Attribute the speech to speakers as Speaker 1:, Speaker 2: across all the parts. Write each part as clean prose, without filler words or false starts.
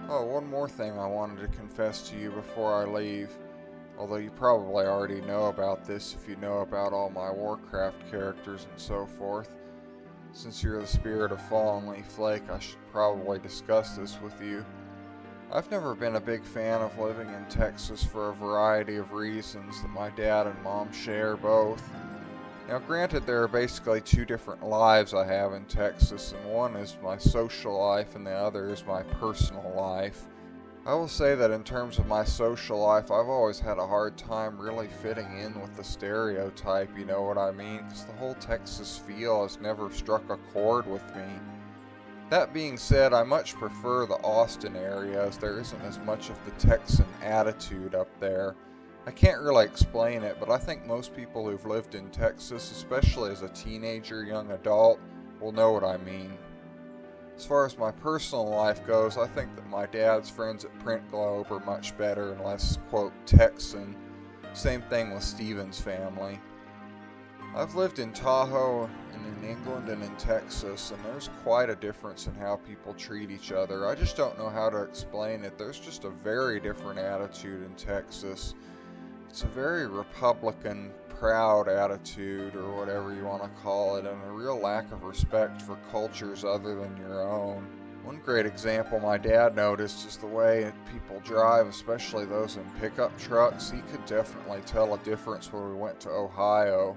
Speaker 1: Oh, one more thing I wanted to confess to you before I leave. Although you probably already know about this if you know about all my Warcraft characters and so forth. Since you're the spirit of Fallen Leaf Lake, I should probably discuss this with you. I've never been a big fan of living in Texas for a variety of reasons that my dad and mom share both. Now, granted, there are basically two different lives I have in Texas, and one is my social life and the other is my personal life. I will say that in terms of my social life, I've always had a hard time really fitting in with the stereotype, you know what I mean? Because the whole Texas feel has never struck a chord with me. That being said, I much prefer the Austin area as there isn't as much of the Texan attitude up there. I can't really explain it, but I think most people who've lived in Texas, especially as a teenager, young adult, will know what I mean. As far as my personal life goes, I think that my dad's friends at Print Globe are much better and less, quote, Texan. Same thing with Steven's family. I've lived in Tahoe and in England and in Texas, and there's quite a difference in how people treat each other. I just don't know how to explain it. There's just a very different attitude in Texas. It's a very Republican, proud attitude, or whatever you want to call it, and a real lack of respect for cultures other than your own. One great example my dad noticed is the way people drive, especially those in pickup trucks. He could definitely tell a difference when we went to Ohio.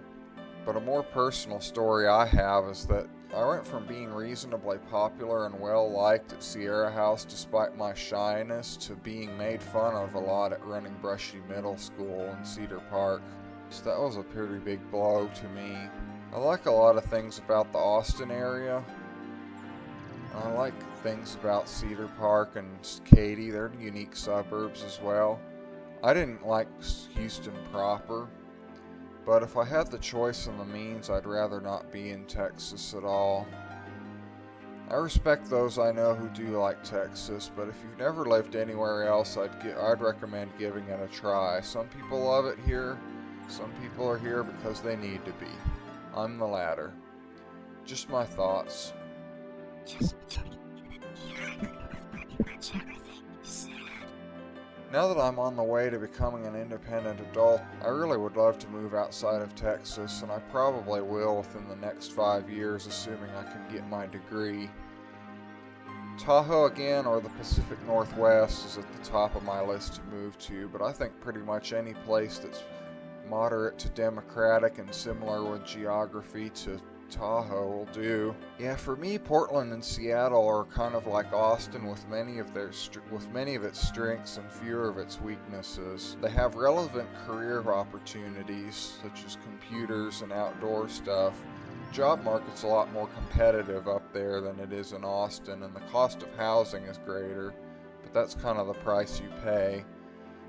Speaker 1: But a more personal story I have is that I went from being reasonably popular and well liked at Sierra House despite my shyness to being made fun of a lot at Running Brushy Middle School in Cedar Park. So that was a pretty big blow to me. I like a lot of things about the Austin area. I like things about Cedar Park and Katy. They're unique suburbs as well. I didn't like Houston proper. But if I had the choice and the means, I'd rather not be in Texas at all. I respect those I know who do like Texas, but if you've never lived anywhere else, I'd recommend giving it a try. Some people love it here, some people are here because they need to be. I'm the latter. Just my thoughts.
Speaker 2: Just between you and me, I agree with pretty much everything you said.
Speaker 1: Now that I'm on the way to becoming an independent adult, I really would love to move outside of Texas, and I probably will within the next 5 years, assuming I can get my degree. Tahoe again, or the Pacific Northwest, is at the top of my list to move to, but I think pretty much any place that's moderate to democratic and similar with geography to Tahoe will do. Yeah, for me, Portland and Seattle are kind of like Austin with many of its strengths and fewer of its weaknesses. They have relevant career opportunities such as computers and outdoor stuff. Job market's a lot more competitive up there than it is in Austin, and the cost of housing is greater, but that's kind of the price you pay.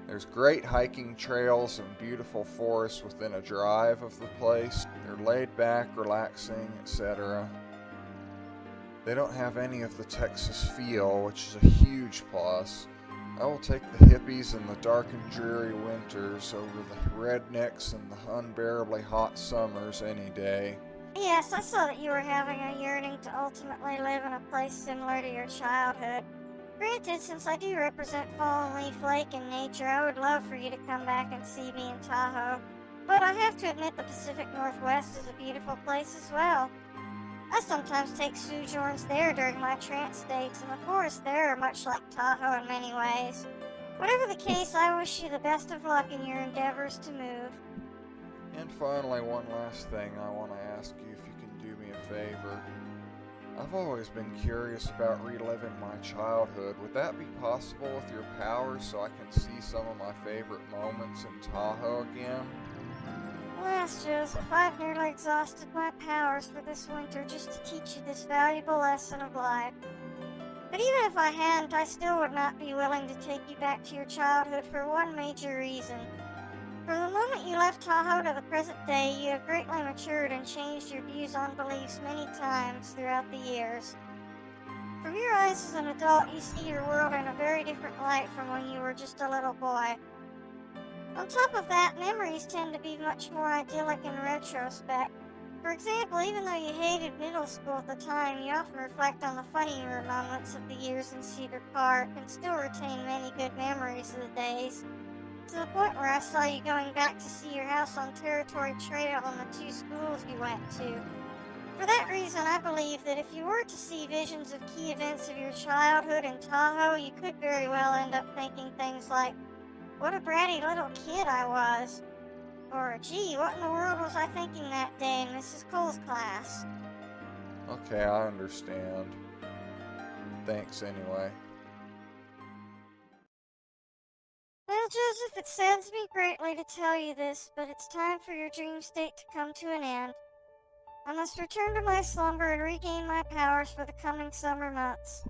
Speaker 1: There's great hiking trails and beautiful forests within a drive of the place. They're laid back, relaxing, etc. They don't have any of the Texas feel, which is a huge plus. I will take the hippies and the dark and dreary winters over the rednecks and the unbearably hot summers any day.
Speaker 2: Yes, I saw that you were having a yearning to ultimately live in a place similar to your childhood. Granted, since I do represent Fallen Leaf Lake in nature, I would love for you to come back and see me in Tahoe. But I have to admit the Pacific Northwest is a beautiful place as well. I sometimes take sojourns there during my trance stays, and the forests there are much like Tahoe in many ways. Whatever the case, I wish you the best of luck in your endeavors to move.
Speaker 1: And finally, one last thing I want to ask you if you can do me a favor. I've always been curious about reliving my childhood. Would that be possible with your powers so I can see some of my favorite moments in Tahoe again?
Speaker 2: Alas, Joseph, I've nearly exhausted my powers for this winter just to teach you this valuable lesson of life. But even if I hadn't, I still would not be willing to take you back to your childhood for one major reason. From the moment you left Tahoe to the present day, you have greatly matured and changed your views on beliefs many times throughout the years. From your eyes as an adult, you see your world in a very different light from when you were just a little boy. On top of that, memories tend to be much more idyllic in retrospect. For example, even though you hated middle school at the time, you often reflect on the funnier moments of the years in Cedar Park and still retain many good memories of the days, to the point where I saw you going back to see your house on Territory Trail and the two schools you went to. For that reason, I believe that if you were to see visions of key events of your childhood in Tahoe, you could very well end up thinking things like, what a bratty little kid I was. Or, gee, what in the world was I thinking that day in Mrs. Cole's class?
Speaker 1: Okay, I understand. Thanks anyway.
Speaker 2: Well, Joseph, it saddens me greatly to tell you this, but it's time for your dream state to come to an end. I must return to my slumber and regain my powers for the coming summer months.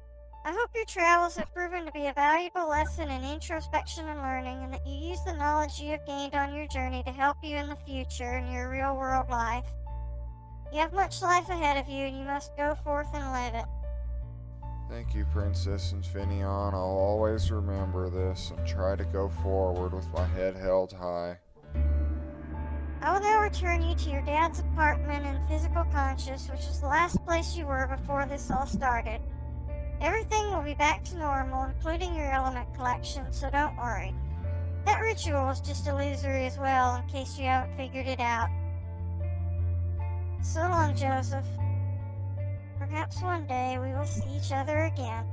Speaker 2: I hope your travels have proven to be a valuable lesson in introspection and learning, and that you use the knowledge you have gained on your journey to help you in the future in your real-world life. You have much life ahead of you, and you must go forth and live it.
Speaker 1: Thank you, Princess Infineon. I'll always remember this and try to go forward with my head held high.
Speaker 2: I will now return you to your dad's apartment in Physical Conscious, which was the last place you were before this all started. Everything will be back to normal, including your element collection, so don't worry. That ritual was just illusory as well, in case you haven't figured it out. So long, Joseph. Perhaps one day we will see each other again.